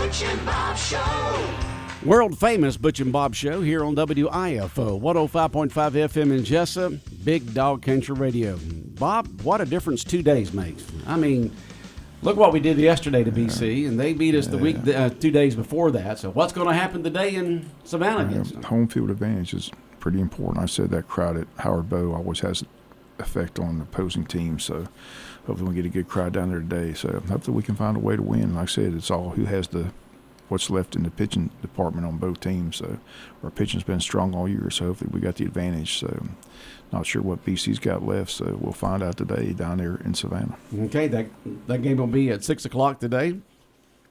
Butch and Bob Show. World famous Butch and Bob Show here on WIFO 105.5 FM in Jesup, Big Dog Country Radio. Bob, what a difference 2 days makes. I mean, look what we did yesterday to BC, and they beat us the week 2 days before that. So what's going to happen today in Savannah against them? Home field advantage is pretty important. I said that crowd at Howard Bow always has an effect on the opposing team, so hopefully we get a good crowd down there today. So hopefully we can find a way to win. Like I said, it's all who has what's left in the pitching department on both teams. So our pitching's been strong all year, so hopefully we got the advantage. So not sure what BC's got left, so we'll find out today down there in Savannah. Okay, that game will be at 6 o'clock today.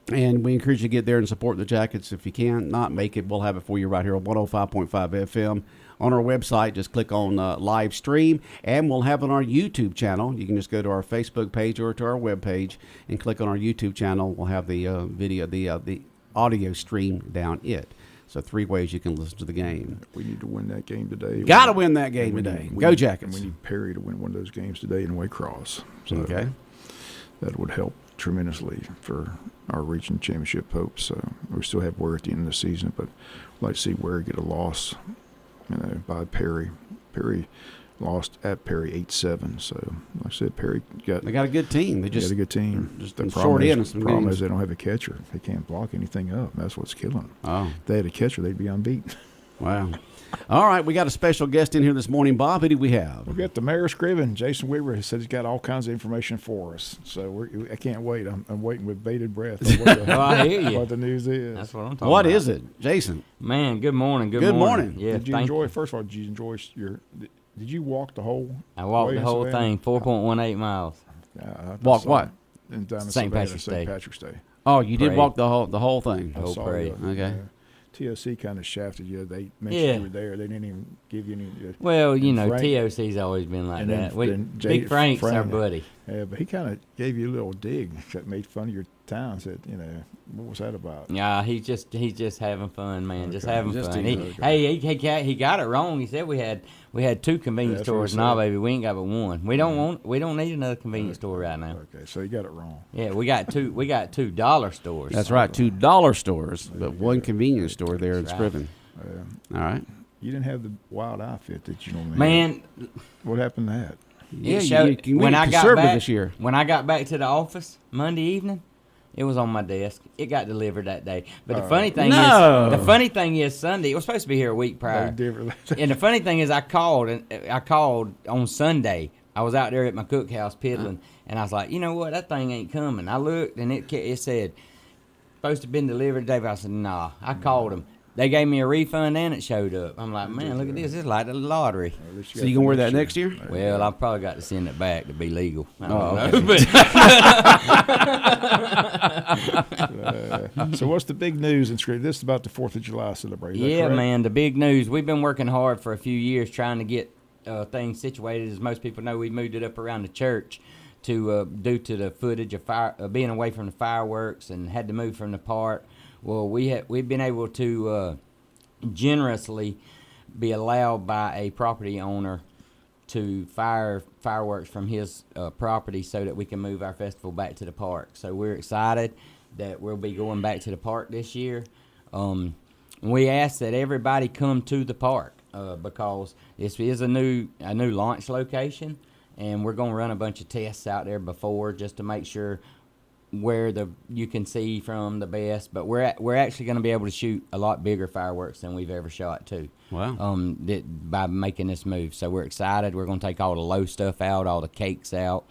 And we encourage you to get there and support the Jackets if you can. Not make it, we'll have it for you right here on 105.5 FM. On our website, just click on live stream, and we'll have it on our YouTube channel. You can just go to our Facebook page or to our webpage and click on our YouTube channel. We'll have the the audio stream down it. So 3 ways you can listen to the game. We need to win that game today. Got to win that game today. Go Jackets. And we need Perry to win one of those games today in Waycross. So okay. That would help tremendously for our region championship hopes. So we still have Ware at the end of the season, but I'd like to see Ware get a loss, by Perry. Perry lost at Perry 8-7. So like I said, they got a good team. They got a good team. Just the problem is they don't have a catcher. They can't block anything up. That's what's killing them. Oh. If they had a catcher, they'd be unbeaten. Wow. All right, we got a special guest in here this morning. Bob, who do we have? We got the mayor of Screven, Jason Weaver. He said he's got all kinds of information for us. So I can't wait. I'm waiting with bated breath. I hear you. What the news is. That's what I'm talking about. What is it, Jason? Man, good morning. Good morning. Yeah, did you enjoy? First of all, did you enjoy Did you walk the whole? I walked the whole thing, 4.18 miles. Walk what? St. Patrick's Day. St. Patrick's Day. Oh, you did walk the whole thing. The whole parade. Okay. TOC kind of shafted you. They mentioned you were there. They didn't even give you any. Well, TOC's always been like that. Big Frank's our buddy. Yeah, but he kind of gave you a little dig. Made fun of your town. Said, what was that about? Yeah, he's just having fun, man. Okay. Just having fun. Okay. He got it wrong. He said we had 2 convenience stores. No, baby, we ain't got but one. We don't need another convenience store right now. Okay, so you got it wrong. Yeah, we got two dollar stores. That's right, $2 stores, but one convenience store there in Screven. All right. You didn't have the wild outfit that you normally Man, have. What happened to that? When I got back this year. When I got back to the office Monday evening, it was on my desk. It got delivered that day. But the funny thing is Sunday. It was supposed to be here a week prior. And the funny thing is I called on Sunday. I was out there at my cookhouse piddling, and I was like, you know what? That thing ain't coming. I looked, and it said supposed to have been delivered today. But I said, nah. I called them. They gave me a refund and it showed up. I'm like, man, look at this. It's like the lottery. So you going to wear that next year? Well, I've probably got to send it back to be legal. Okay. So what's the big news in Screven? This is about the 4th of July celebration. Yeah, man, the big news. We've been working hard for a few years trying to get things situated. As most people know, we moved it up around the church due to the footage of being away from the fireworks and had to move from the park. Well, we've been able to generously be allowed by a property owner to fire fireworks from his property so that we can move our festival back to the park. So we're excited that we'll be going back to the park this year. We ask that everybody come to the park because this is a new launch location, and we're going to run a bunch of tests out there before just to make sure where you can see from the best, but we're actually going to be able to shoot a lot bigger fireworks than we've ever shot too. Wow! By making this move, so we're excited. We're going to take all the low stuff out, all the cakes out,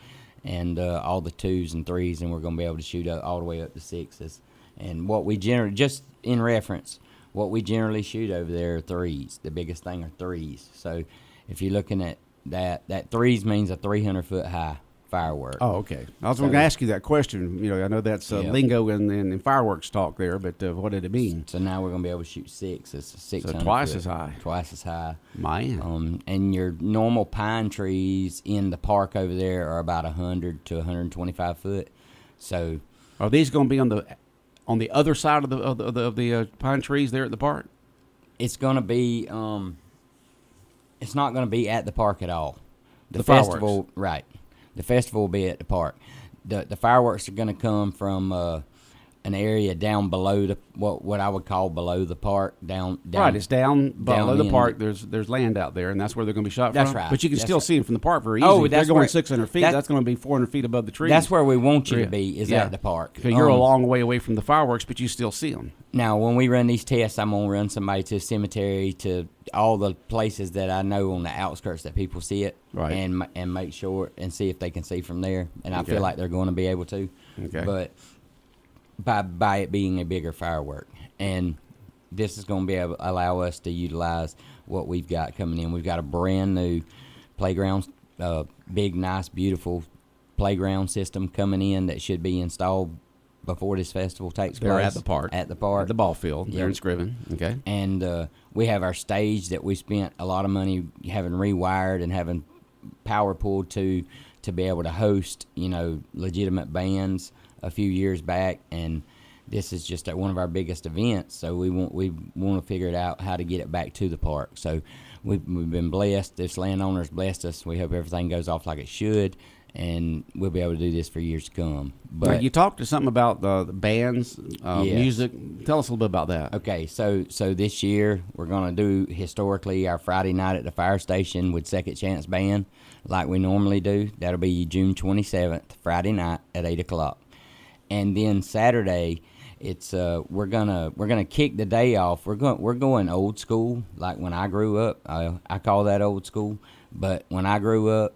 and all the 2s and 3s, and we're going to be able to shoot all the way up to 6s. And what we generally, just in reference, what we generally shoot over there are 3s. The biggest thing are 3s. So if you're looking at that 3s means a 300-foot high firework. Oh, okay. I was going to ask you that question. I know that's lingo and fireworks talk there, but what did it mean? So now we're going to be able to shoot 6. It's 600. So twice as high. Twice as high. Man. And your normal pine trees in the park over there are about 100 to 125 foot. So, are these going to be on the other side of the pine trees there at the park? It's going to be. It's not going to be at the park at all. The festival, fireworks. right? The festival will be at the park. The fireworks are going to come from an area down below the what I would call below the park. Down Right, it's down below the in. park. There's land out there, and that's where they're going to be shot That's from. right. But you can That's still right. see them from the park very easy. Oh, If they're that's going where- 600 feet. That's going to be 400 feet above the trees. That's where we want you Yeah. to be. Is Yeah. at the park. So you're a long way away from the fireworks, but you still see them. Now, when we run these tests, I'm gonna run somebody to a cemetery, to all the places that I know on the outskirts that people see it, Right. and make sure and see if they can see from there. And I Okay. feel like they're going to be able to. Okay. But by it being a bigger firework, and this is going to be able to allow us to utilize what we've got coming in. We've got a brand new playground, big, nice, beautiful playground system coming in that should be installed before this festival takes They're place. at the park. At the park. At the ball field. They're Yep. in Screven. Okay. And we have our stage that we spent a lot of money having rewired and having power pulled to be able to host, legitimate bands a few years back. And this is just one of our biggest events. So we want to figure it out how to get it back to the park. So we've been blessed. This landowner's blessed us. We hope everything goes off like it should. And we'll be able to do this for years to come. But But you talked to something about the bands, Yes. music. Tell us a little bit about that. okay, so this year we're gonna do historically our Friday night at the fire station with Second Chance Band, like we normally do. That'll be June 27th, Friday night at 8:00, and then Saturday, it's we're gonna kick the day off. We're going old school, like when I grew up. I call that old school, but when I grew up.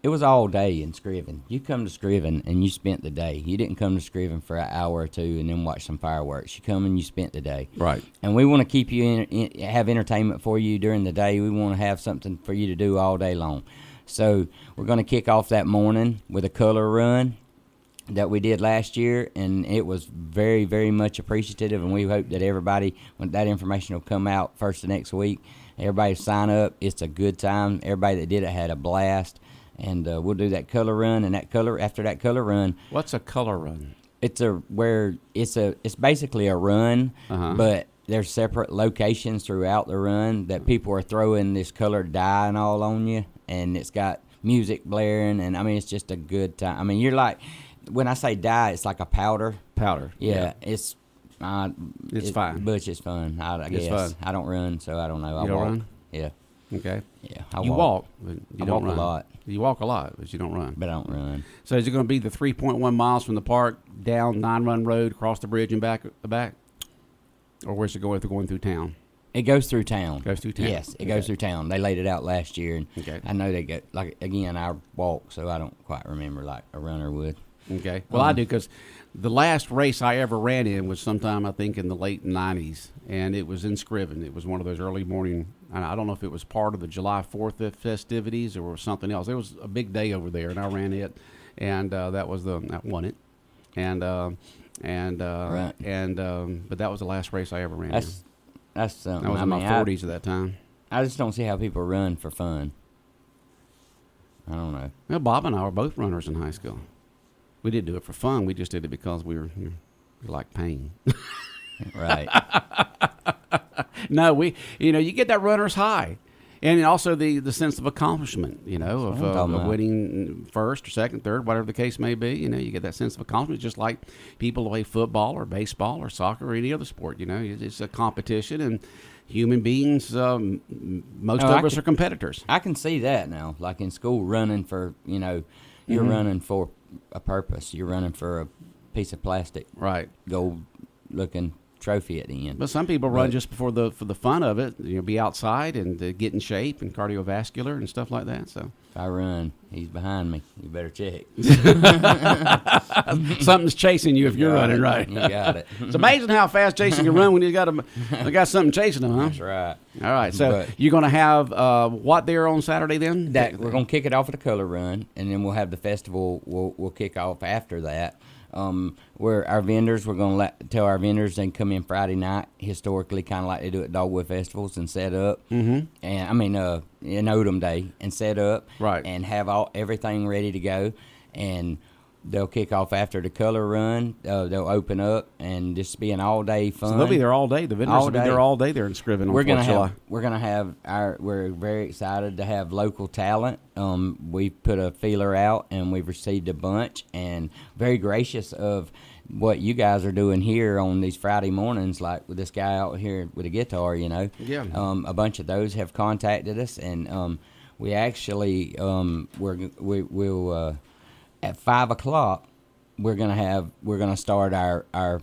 It was all day in Screven. You come to Screven and you spent the day. You didn't come to Screven for an hour or two and then watch some fireworks. You come and you spent the day. Right. And we want to keep you have entertainment for you during the day. We want to have something for you to do all day long. So we're going to kick off that morning with a color run that we did last year, and it was very, very much appreciative. And we hope that everybody, when that information will come out first of next week, everybody sign up. It's a good time. Everybody that did it had a blast. And we'll do that color run, and after that color run, What's a color run? it's basically a run, Uh-huh. but there's separate locations throughout the run that people are throwing this colored dye and all on you, and it's got music blaring, and I mean it's just a good time. I mean you're like, when I say dye, it's like a powder. Powder. Yeah. It's fine. Butch is fun. I It's guess fun. I don't run, so I don't know. I You don't walk. run? Yeah, Okay. yeah. You walk, but you I don't walk run. a lot. You walk a lot, but you don't run. but I don't run. So is it going to be the 3.1 miles from the park down 9-run road, across the bridge and back, or where's it going if they're going through town? It goes through town. Goes through town. Yes, it goes through town. They laid it out last year, and Okay. I know they get again. I walk, so I don't quite remember like a runner would. Okay. Well, I do because the last race I ever ran in was sometime, I think, in the late 90s, and it was in Screven. It was one of those early morning, and I don't know if it was part of the July 4th festivities or something else. It was a big day over there, and I ran it, and that won it. But that was the last race I ever ran in. That's something. I was in my 40s at that time. I just don't see how people run for fun. I don't know. Well, Bob and I were both runners in high school. We didn't do it for fun. We just did it because we like pain. Right. No, you get that runner's high. And also the sense of accomplishment, of what I'm talking about. winning first or second, third, whatever the case may be. You get that sense of accomplishment, just like people play football or baseball or soccer or any other sport. It's a competition, and human beings, most of us are competitors. I can see that now. Like in school, running for you're Mm-hmm. running for a purpose. You're running for a piece of plastic, Right. gold-looking trophy at the end. But some people run Right. just for the fun of it, be outside and get in shape and cardiovascular and stuff like that. So If I run, he's behind me. You better check. something's chasing you if you're running, right? You got it. It's amazing how fast Jason can run when he's got something chasing him, huh? That's right. All right, so But- you're going to have what there on Saturday then? That we're gonna kick it off with a color run, and then we'll have the festival. We'll kick off after that. Where our vendors, we're gonna tell our vendors they can come in Friday night, historically, kind of like they do at Dogwood festivals, and set up. Mm-hmm. And I mean, in Odom Day, and set up, Right. and have everything ready to go, and they'll kick off after the color run. They'll open up and just be an all day fun. So they'll be there all day. The vendors All will be day. there all day there in Screven on We're 4th gonna of July. we're very excited to have local talent. We've put a feeler out and we've received a bunch, and very gracious of what you guys are doing here on these Friday mornings, like with this guy out here with a guitar, Yeah. a bunch of those have contacted us, and we actually we'll at 5 o'clock we're gonna start our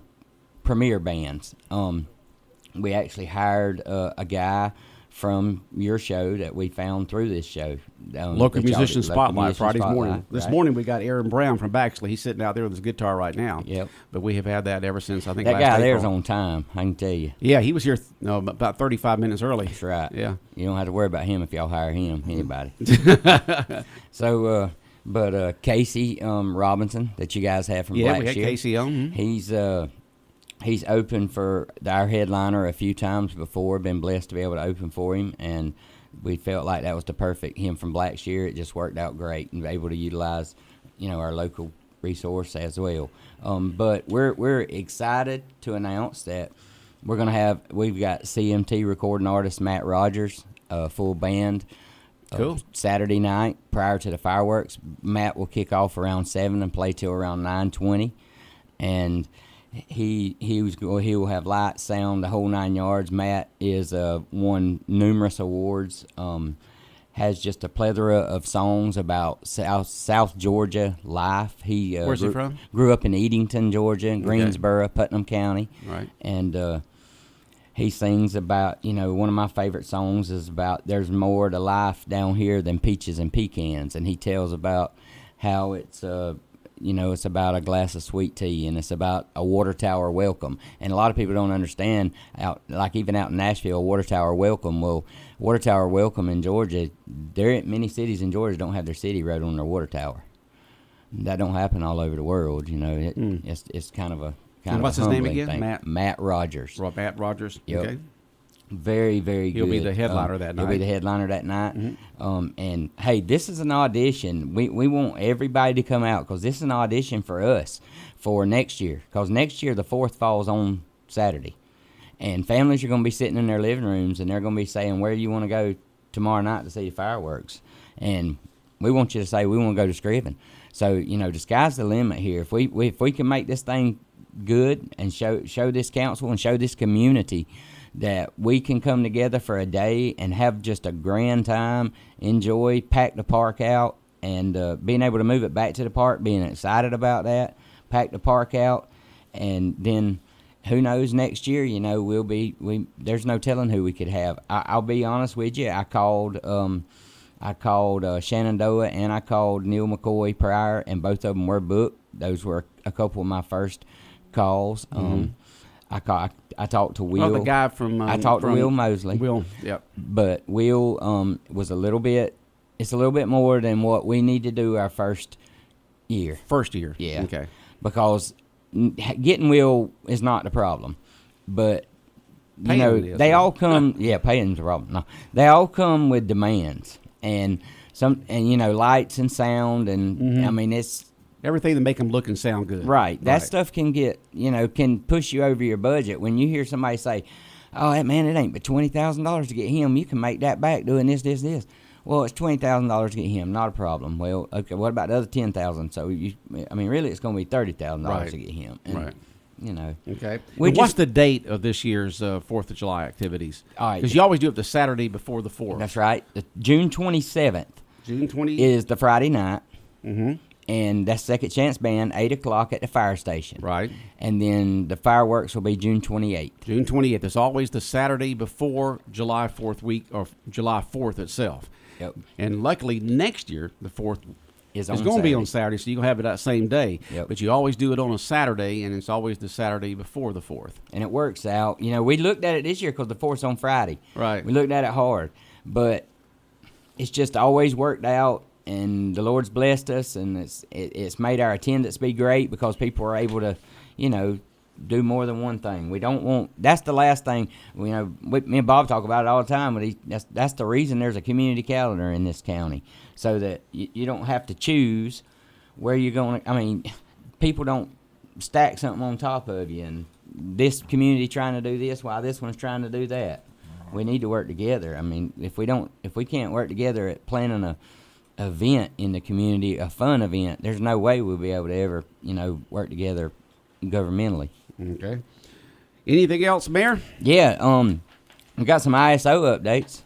premiere bands. We actually hired a guy from your show that we found through this show. Local Musician Spotlight, Fridays morning. This right? morning we got Aaron Brown from Baxley. He's sitting out there with his guitar right now. Yep. But we have had that ever since, I think, That last guy April. there's on time, I can tell you. Yeah, he was here about 35 minutes early. That's right. Yeah. You don't have to worry about him if y'all hire him, anybody. So, but Casey Robinson that you guys have from Yeah, Black we had Sheep, Casey on. he's opened for our headliner a few times before. Been blessed to be able to open for him, and we felt like that was the perfect him from Blackshear. It just worked out great, and able to utilize, our local resource as well. But we're excited to announce that we've got CMT recording artist Matt Rogers, full band. Cool. Saturday night prior to the fireworks, Matt will kick off around 7 and play till around 9:20, and he will have light, sound, the whole 9 yards. Matt is won numerous awards. Has just a plethora of songs about South Georgia life. Where's he from? Grew up in Edenton, Georgia, Greensboro, Putnam County. Right. And he sings about, one of my favorite songs is about there's more to life down here than peaches and pecans. And he tells about how it's, it's about a glass of sweet tea, and it's about a water tower welcome. And a lot of people don't understand, even out in Nashville, a water tower welcome. Well, water tower welcome in Georgia, many cities in Georgia don't have their city right on their water tower. That don't happen all over the world, It's kind of a And what's his name humbling again? thing. Matt Rogers. Matt Rogers. Yep. Okay. Very, very He'll good. be the headliner that night. He'll be the headliner that night. And, hey, this is an audition. We want everybody to come out because this is an audition for us for next year. Because next year the 4th falls on Saturday. And families are going to be sitting in their living rooms, and they're going to be saying, where do you want to go tomorrow night to see the fireworks? And we want you to say, we want to go to Screven. So, the sky's the limit here. If we can make this thing good and show this council and show this community that we can come together for a day and have just a grand time, enjoy, pack the park out, and being able to move it back to the park, being excited about that, pack the park out, and then who knows, next year, there's no telling who we could have. I'll be honest with you, I called Shenandoah and I called Neil McCoy prior, and both of them were booked. Those were a couple of my first calls. I talked to Will. Oh, the guy from... I talked to Will Mosley. Will, yep. But Will was it's a little bit more than what we need to do our first year. First year. Yeah. Okay. Because getting Will is not the problem. But, Paying they all come... Yeah, paying's the problem. No. They all come with demands. And lights and sound. And, I mean, it's... Everything to make them look and sound good. Right. That stuff can can push you over your budget. When you hear somebody say, oh, man, it ain't but $20,000 to get him. You can make that back doing this, this, this. Well, it's $20,000 to get him. Not a problem. Well, okay, what about the other $10,000? So, really, it's going to be $30,000 to get him. And, right. Okay. What's the date of this year's 4th of July activities? All right. Because you always do it the Saturday before the 4th. That's right. June 27th. June 20th. Is the Friday night. Mm-hmm. And that's Second Chance Band, 8 o'clock at the fire station. Right. And then the fireworks will be June 28th. June 28th. It's always the Saturday before July 4th week, or July 4th itself. Yep. And luckily, next year, the 4th is going to be on Saturday, so you're going to have it that same day. Yep. But you always do it on a Saturday, and it's always the Saturday before the 4th. And it works out. We looked at it this year because the 4th's on Friday. Right. We looked at it hard. But it's just always worked out. And the Lord's blessed us, and it's made our attendance be great because people are able to, do more than one thing. We don't want. That's the last thing. Me and Bob talk about it all the time. But that's the reason there's a community calendar in this county, so that you don't have to choose where you're going. People don't stack something on top of you, and this community trying to do this while this one's trying to do that. We need to work together. If we can't work together at planning a event in the community, a fun event, there's no way we'll be able to ever, work together governmentally. Okay. Anything else, Mayor? Yeah, we got some ISO updates.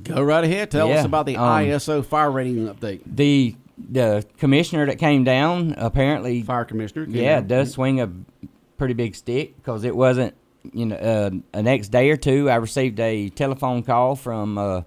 Go right ahead. Tell us Yeah, about the ISO fire rating update. The commissioner that came down apparently, Fire commissioner. does swing a pretty big stick, because it wasn't, the next day or two I received a telephone call from out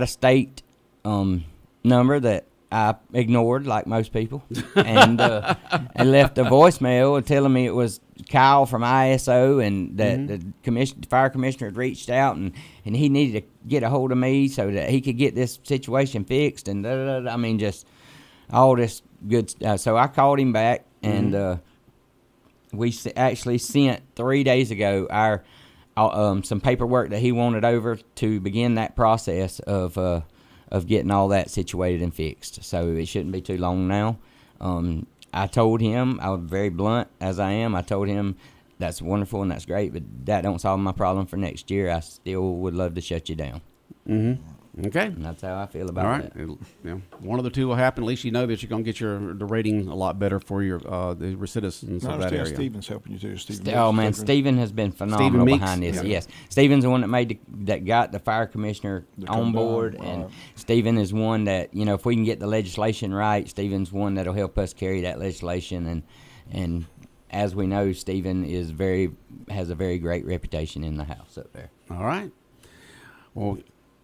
of state number that I ignored like most people, and left a voicemail telling me it was Kyle from ISO, and that the fire commissioner had reached out, and he needed to get a hold of me so that he could get this situation fixed, and I mean, just all this good stuff. So I called him back, and we actually sent 3 days ago our some paperwork that he wanted over to begin that process of getting all that situated and fixed. So it shouldn't be too long now. I told him, I was very blunt as I am, I told him that's wonderful and that's great, but that don't solve my problem for next year. I still would love to shut you down. Okay. And that's how I feel about All right. that. One of the two will happen. At least you know that you're going to get the rating a lot better for your the citizens of that area. Stephen's helping you too. Stephen has been phenomenal behind this. Yeah. Yes, Stephen's the one that got the fire commissioner on board, and Stephen is one that, if we can get the legislation right, Stephen's one that'll help us carry that legislation, and as we know, Stephen has a very great reputation in the House up there. All right. Well,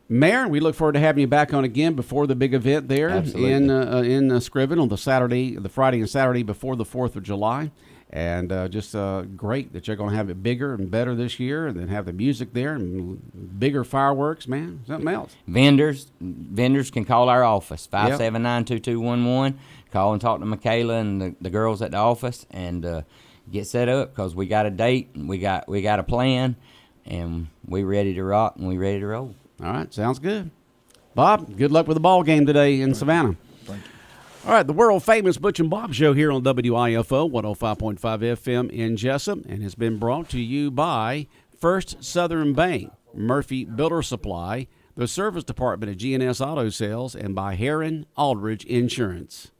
Mayor, we look forward to having you back on again before the big event there in Screven on the Friday and Saturday before the 4th of July. And just great that you're going to have it bigger and better this year, and then have the music there and bigger fireworks, man. Something else. Vendors can call our office, 579-2211. Call and talk to Michaela and the girls at the office, and get set up, because we got a date, and we got a plan, and we ready to rock, and we ready to roll. All right, sounds good. Bob, good luck with the ball game today in Savannah. Thank you. All right, the world-famous Butch and Bob Show here on WIFO 105.5 FM in Jesup, and has been brought to you by First Southern Bank, Murphy Builder Supply, the Service Department of G&S Auto Sales, and by Heron Aldridge Insurance.